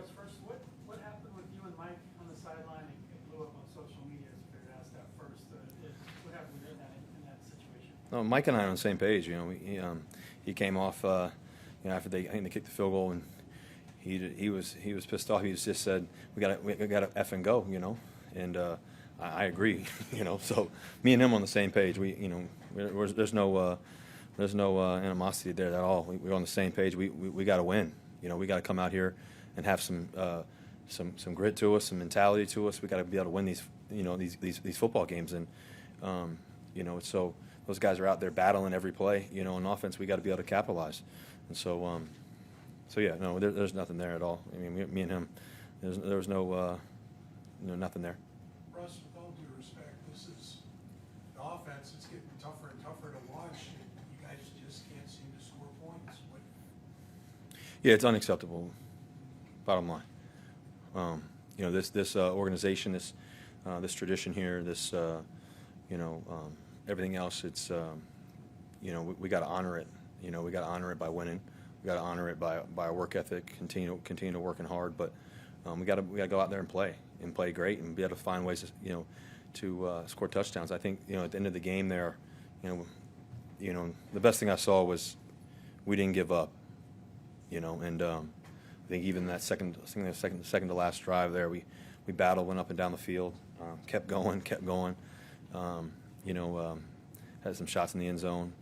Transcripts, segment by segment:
Russ, first, what happened with you and Mike on the sideline? It blew up on social media, as I figured out that first. What happened in that situation? No, Mike and I are on the same page. You know, he came off, after I think they kicked the field goal, and he was pissed off. He just said, we got to F and go, you know, and I agree, you know. So me and him on the same page. There's no animosity there at all. We're on the same page. We got to win. You know, we got to come out here and have some grit to us, some mentality to us. We got to be able to win these football games, and so those guys are out there battling every play. You know, on offense, we got to be able to capitalize, and so yeah, no, there's nothing there at all. I mean, me and him, there was nothing there. Russ, with all due respect, this is the offense. It's getting tougher and tougher to watch. You guys just can't seem to score points. Yeah, it's unacceptable. Bottom line, this organization, this tradition here, everything else. It's we got to honor it. You know, we got to honor it by winning. We got to honor it by our work ethic. Continue to working hard, but we got to go out there and play great and be able to find ways to score touchdowns. I think at the end of the game there, the best thing I saw was we didn't give up. And I think even that second to last drive there, we battled, went up and down the field, kept going. Had some shots in the end zone,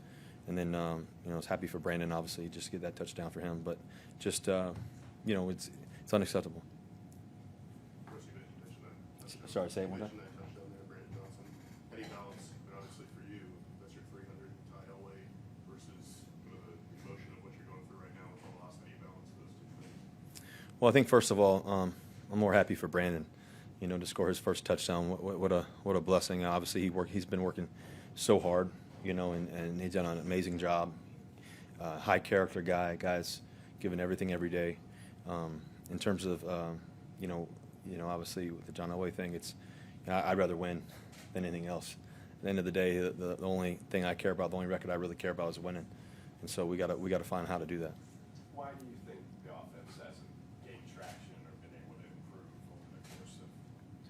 and then I was happy for Brandon, obviously, just to get that touchdown for him. But just it's unacceptable. Sorry, say it one time. Any balance, and obviously for you, that's your 300 tie Elway versus the emotion of what you're going through right now with the loss. How do you balance those two things? Well, I think first of all, I'm more happy for Brandon, to score his first touchdown. What a blessing. Obviously, he's been working so hard, and he's done an amazing job. High character guy, guy's giving everything every day. In terms of obviously with the John Elway thing, it's I'd rather win than anything else. At the end of the day, the only thing I care about, the only record I really care about is winning, and so we got to find how to do that. Why do you think the offense hasn't gained traction or been able to improve over the course of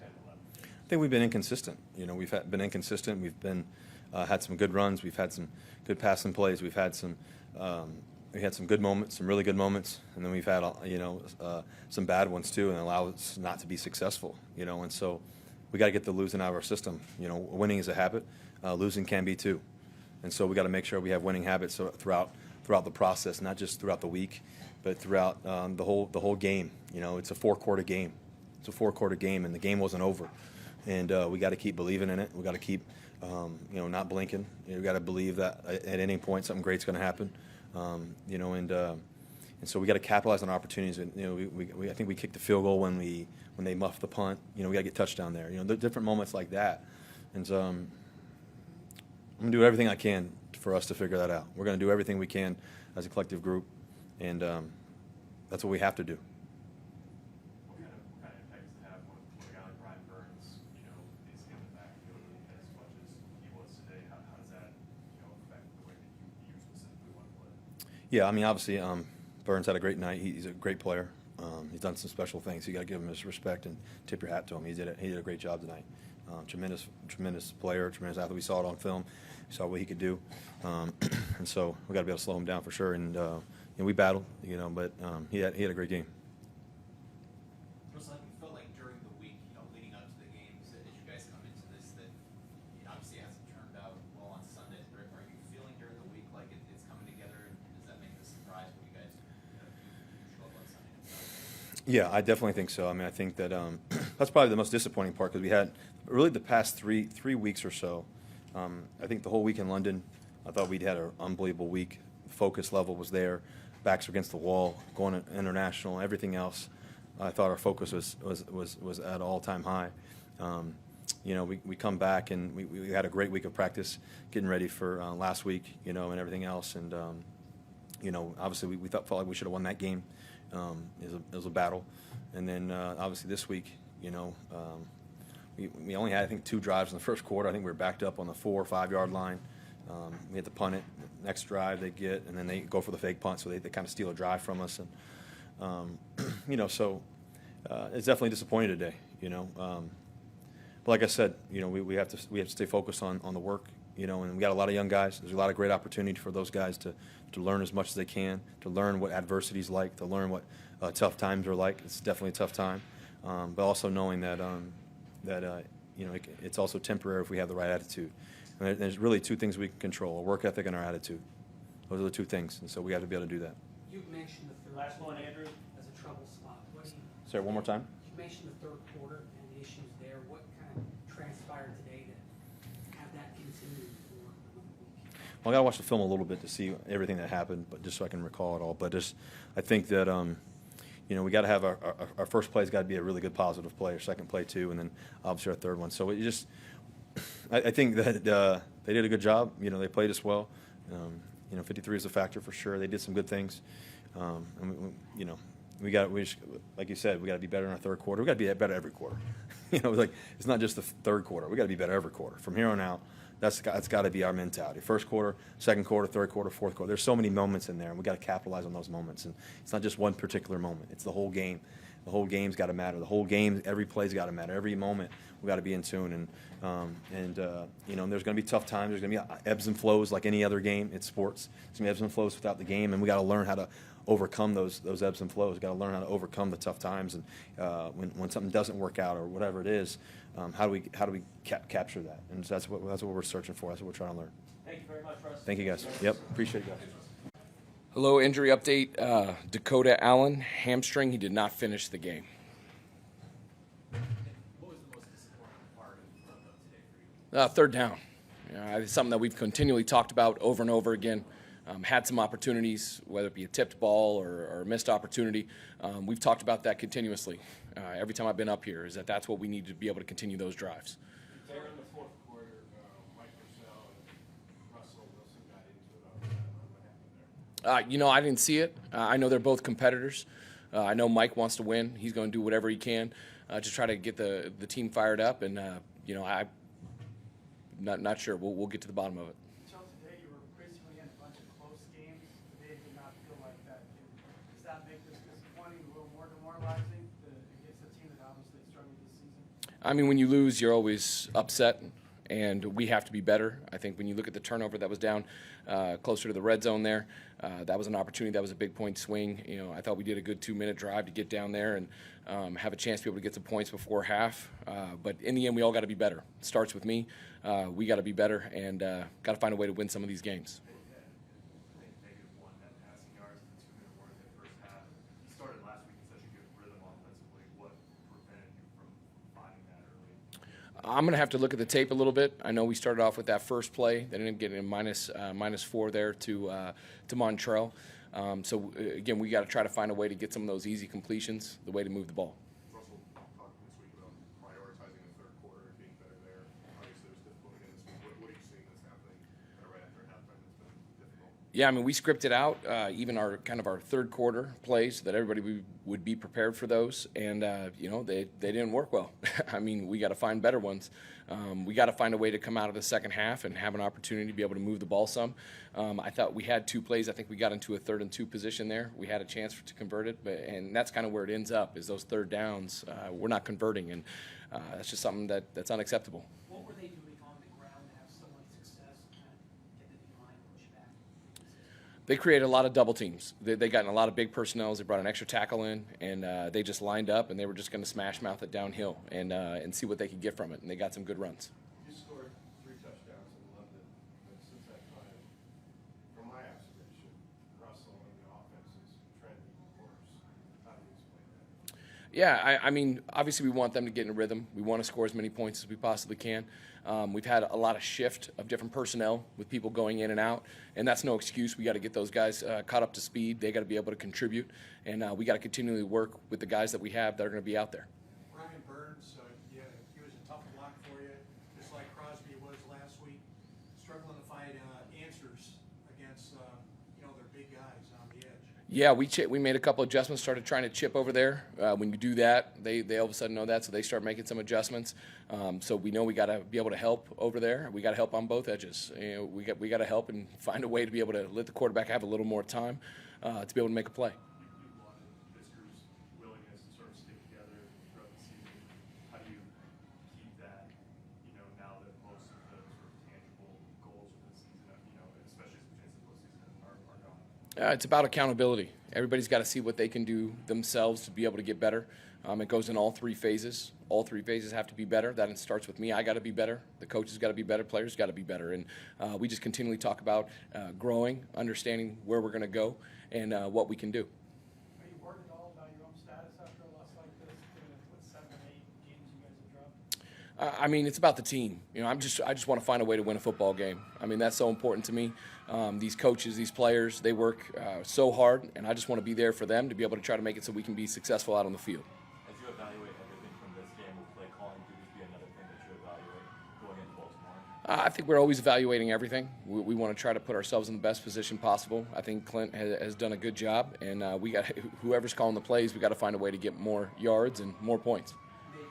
10, 11 games? I think we've been inconsistent. We've been inconsistent. We've been had some good runs. We've had some good passing plays. We've had some good moments, some really good moments, and then we've had some bad ones too, and allow us not to be successful. And so we got to get the losing out of our system. Winning is a habit. Losing can be too, and so we got to make sure we have winning habits throughout the process, not just throughout the week, but throughout the whole game. It's a 4-quarter game. It's a 4-quarter game, and the game wasn't over. And we got to keep believing in it. We got to keep, not blinking. We got to believe that at any point something great's going to happen. And so we got to capitalize on opportunities. And I think we kicked the field goal when they muffed the punt. We got to get touchdown there. There are different moments like that. And so I'm going to do everything I can for us to figure that out. We're going to do everything we can as a collective group, and that's what we have to do. What kind of impact does it have when a guy like Brian Burns, is in the backfield as much as he was today? How does that, affect the way that you specifically want to play? Yeah, I mean, obviously, Burns had a great night. He's a great player. He's done some special things. You got to give him his respect and tip your hat to him. He did a great job tonight. Tremendous player, tremendous athlete. We saw it on film. We saw what he could do, and so we got to be able to slow him down for sure. And we battled, but he had a great game. You felt like during the week, leading up to the games, as you guys come into this, that obviously it hasn't turned out well on Sunday. Are you feeling during the week like it's coming together? And does that make the surprise when you guys show up on Sunday? Yeah, I definitely think so. I mean, I think that that's probably the most disappointing part because we had really the past three weeks or so. I think the whole week in London, I thought we'd had an unbelievable week. The focus level was there, backs were against the wall, going international, everything else. I thought our focus was at an all-time high. We come back and we had a great week of practice, getting ready for last week, and everything else. And obviously we felt like we should have won that game. It was a battle, and then obviously this week, we only had I think 2 drives in the first quarter. I think we were backed up on the 4 or 5 yard line. We had to punt it. Next drive they get, and then they go for the fake punt, so they kind of steal a drive from us. And so it's definitely disappointing today. But like I said, we have to stay focused on the work. And we got a lot of young guys. There's a lot of great opportunity for those guys to learn as much as they can, to learn what adversity is like, to learn what tough times are like. It's definitely a tough time, but also knowing that it's also temporary if we have the right attitude. And there's really two things we can control: our work ethic and our attitude. Those are the two things, and so we have to be able to do that. You mentioned the third Last one, quarter Andrew. as a trouble spot. What do you, Sorry, one more time. you mentioned the third quarter and the issues there. What kind of transpired today to have that continue for another week? Well, I got to watch the film a little bit to see everything that happened, but just so I can recall it all. But I think that we got to have our first play's got to be a really good positive play, our second play too, and then obviously our third one. So I think that they did a good job. They played us well. 53 is a factor for sure. They did some good things. Like you said, we got to be better in our third quarter. We got to be better every quarter. It's not just the third quarter. We got to be better every quarter from here on out. That's got to be our mentality. First quarter, second quarter, third quarter, fourth quarter. There's so many moments in there, and we got to capitalize on those moments. And it's not just one particular moment. It's the whole game. The whole game's got to matter. The whole game, every play's got to matter. Every moment, we got to be in tune. And there's going to be tough times. There's going to be ebbs and flows like any other game. It's sports. There's going to be ebbs and flows without the game, and we got to learn how to overcome those ebbs and flows. We got to learn how to overcome the tough times, and when something doesn't work out or whatever it is, how do we capture that? And so that's what we're searching for. That's what we're trying to learn. Thank you very much, Russ. Thank you, guys. Yep, appreciate you guys. Hello, injury update. Dakota Allen, hamstring. He did not finish the game. What was the most disappointing part of today for you? Third down. It's something that we've continually talked about over and over again. Had some opportunities, whether it be a tipped ball or a missed opportunity. We've talked about that continuously. Every time I've been up here, is that's what we need to be able to continue those drives. There in the fourth quarter, Mike Purcell and Russell Wilson got into it on what happened there. I didn't see it. I know they're both competitors. I know Mike wants to win. He's going to do whatever he can to try to get the team fired up. And I'm not sure. We'll get to the bottom of it. Until today, you were basically in a bunch of close games. Today did not feel like that. Does that make this disappointing, a little more demoralizing against a team that obviously struggled this season? I mean, when you lose, you're always upset, and we have to be better. I think when you look at the turnover that was down closer to the red zone there, that was an opportunity. That was a big point swing. I thought we did a good 2-minute drive to get down there and have a chance to be able to get some points before half. But in the end, we all got to be better. It starts with me. We got to be better and got to find a way to win some of these games. I think -1 net passing yards, the 2-minute warning in the first half. You started last week in such a good rhythm offensively. What prevented you from finding that early? I'm going to have to look at the tape a little bit. I know we started off with that first play. They ended up getting a -4 there to Montrell. So, again, we got to try to find a way to get some of those easy completions, the way to move the ball. Russell talking this week about prioritizing the third quarter and being better there. Obviously, it was difficult again this week. What are you seeing that's happening kind of right after halftime that's been difficult? Yeah, I mean, we scripted out even our third quarter plays so that everybody would be prepared for those, and they didn't work well. I mean, we got to find better ones. We got to find a way to come out of the second half and have an opportunity to be able to move the ball some. I thought we had 2 plays. I think we got into a 3rd and 2 position there. We had a chance to convert it, and that's kind of where it ends up is those third downs. We're not converting, and that's just something that's unacceptable. What were they doing on the ground to have so much success and kind of get the D-line pushed back? They created a lot of double teams. They got in a lot of big personnel. They brought an extra tackle in, and they just lined up, and they were just going to smash mouth it downhill and see what they could get from it. And they got some good runs. You scored 3 touchdowns in London, and since that time, from my observation, Russell and the offense is trending worse. How do you explain that? Yeah, I mean, obviously we want them to get in a rhythm. We want to score as many points as we possibly can. We've had a lot of shift of different personnel with people going in and out, and that's no excuse. We got to get those guys caught up to speed. They got to be able to contribute, and we got to continually work with the guys that we have that are going to be out there. Ryan Burns, he was a tough block for you, just like Crosby was last week, struggling to find answers against their big guys on the edge. Yeah, we made a couple adjustments, started trying to chip over there. When you do that, they all of a sudden know that, so they start making some adjustments. So we know we got to be able to help over there. We got to help on both edges. We got to help and find a way to be able to let the quarterback have a little more time to be able to make a play. You wanted Fisker's willingness to sort of stick together It's about accountability. Everybody's got to see what they can do themselves to be able to get better. It goes in all three phases. All three phases have to be better. That starts with me. I got to be better. The coaches got to be better. Players got to be better. And we just continually talk about growing, understanding where we're going to go, and what we can do. Are you worried at all about your own status after a loss like this, given what 7 or 8 games you guys have dropped? I mean, it's about the team. You know, I just want to find a way to win a football game. I mean, that's so important to me. These coaches, these players, they work so hard, and I just want to be there for them to be able to try to make it so we can be successful out on the field. As you evaluate everything from this game, will play calling duties be another thing that you evaluate going into Baltimore? I think we're always evaluating everything. We want to try to put ourselves in the best position possible. I think Clint has done a good job, and we got whoever's calling the plays, we got to find a way to get more yards and more points. Nate,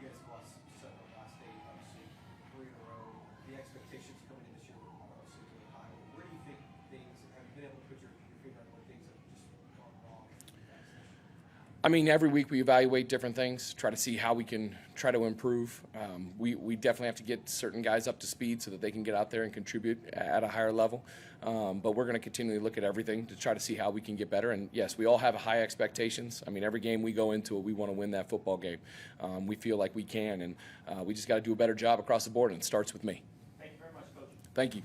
you guys have lost several last 8, obviously 3 in a row. The expectations coming in this year were obviously really high. Where do you think things have you been able to put your finger on where things have just gone wrong for you guys? I mean, every week we evaluate different things, try to see how we can try to improve. We definitely have to get certain guys up to speed so that they can get out there and contribute at a higher level. But we're going to continually look at everything to try to see how we can get better. And yes, we all have high expectations. I mean, every game we go into it, we want to win that football game. We feel like we can, and we just got to do a better job across the board, and it starts with me. Thank you very much, Coach. Thank you.